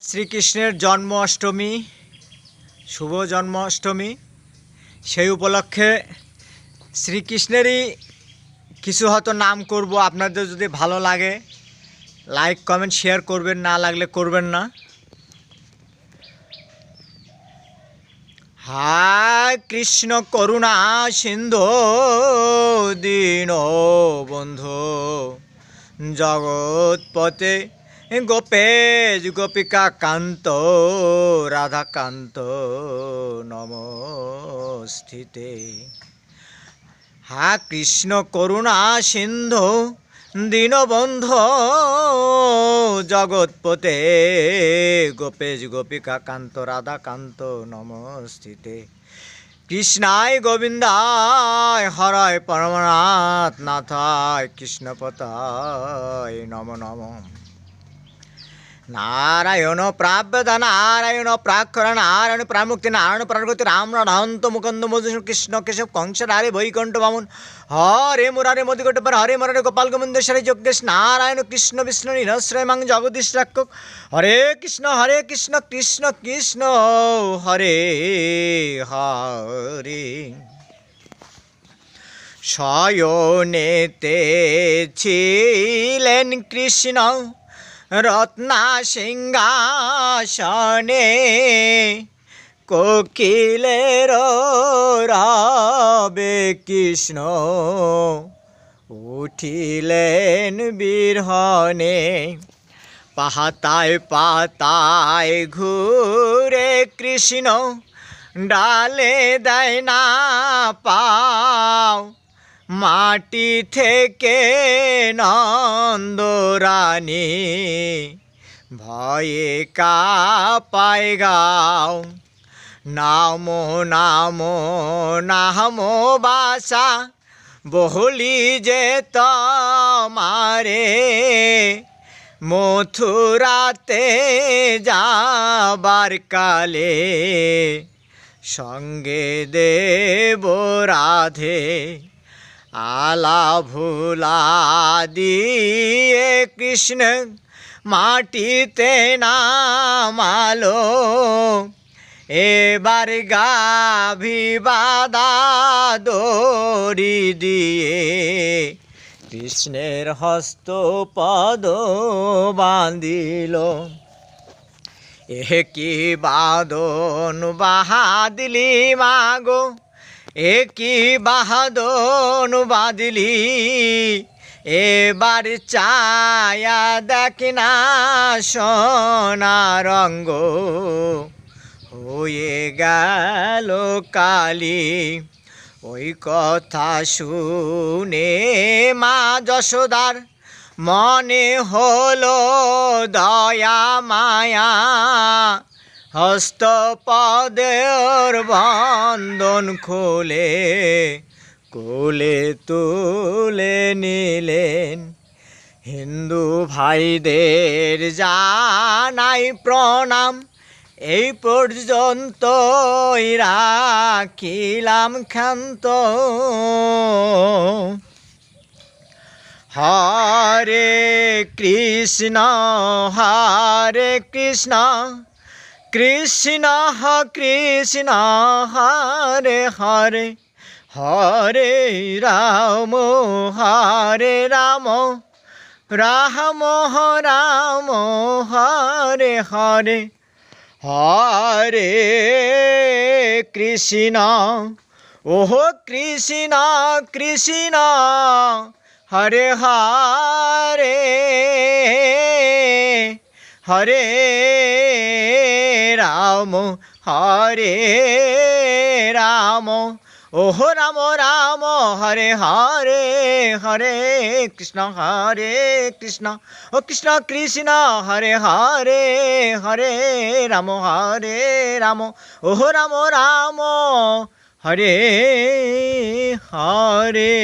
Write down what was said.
শ্রীকৃষ্ণের জন্মাষ্টমী, শুভ জন্মাষ্টমী। সেই উপলক্ষে শ্রীকৃষ্ণেরই কিছু হয়তো নাম করব। আপনাদের যদি ভালো লাগে লাইক কমেন্ট শেয়ার করবেন, না লাগলে করবেন না। হায় কৃষ্ণ করুণা সিন্ধু দীন বন্ধু জগৎপতে গোপেশ গোপিকা কান্ত রাধাকান্ত নমস্তিতে। হা কৃষ্ণ করুণা সিন্ধু দীনবন্ধু জগৎপতে গোপেশ গোপিকা কান্ত রাধাকান্ত নমস্তিতে। কৃষ্ণায় গোবিন্দায় হরায় পরমনাথ নাথায় কৃষ্ণপতায় নম নম। নারায়ণ প্রাব্যদা নারায়ণ প্রাক্ষর নারায়ণ প্রামুক্তি নারায়ণ প্রাণগতি রাম রাধান্ত মুকুন্দ মধুসূদন কৃষ্ণ কেশব কংস রারে বৈকুণ্ঠ বামুন হরে মুরারে মধুকট পর হরে মুরারে গোপাল গোবিন্দেশ্বরী যজ্ঞেশ নারায়ণ কৃষ্ণ বিষ্ণু নিরশ্রয় মাং জগদীশ রাক্ষক। হরে কৃষ্ণ কৃষ্ণ কৃষ্ণ হরে হরে। শয়নেতে ছিলেন কৃষ্ণ রত্না সিংহাসনে, কোকিলের রবে কৃষ্ণ উঠিলেন বিরহনে। পাতায় পাতায় ঘুরে কৃষ্ণ ডালে দেয় না পাও, মাটি থেকে নন্দরানী ভয়ে কাঁপায় গাও। নামো নামো নামো বাসা বহলি যে তোমারে, মথুরাতে যাবার কালে সঙ্গে দেব রাধে। আলা ভুলা দিয়ে কৃষ্ণ মাটিতে নামালো, এবার গাভী বাঁধা দড়ি দিয়ে কৃষ্ণের হস্ত পদ বাঁধিল। কি বাঁধন বাঁধিলি মাগো, কি বাঁধন বাঁধিলি, এবার চায়া দেখ না সোনা রঙ্গ হয়ে গেল কালী। ওই কথা শুনে মা যশোদার মনে হলো দয়া মায়া, হস্তপদের বন্ধন খুলে কোলে তুলে নিলেন। হিন্দু ভাইদের জানাই প্রণাম, এই পর্যন্ত রাখিলাম ক্ষান্ত। হরে কৃষ্ণ কৃষ্ণ কৃষ্ণ হরে হরে, হরে রাম রাম রাম হরে হরে। হরে কৃষ্ণ ওহো কৃষ্ণ কৃষ্ণ হরে হরে, হরে রাম ওহো রাম রাম হরে হরে, হরে কৃষ্ণ ও কৃষ্ণ কৃষ্ণ হরে হরে, হরে রাম ওহো রাম হরে হরে।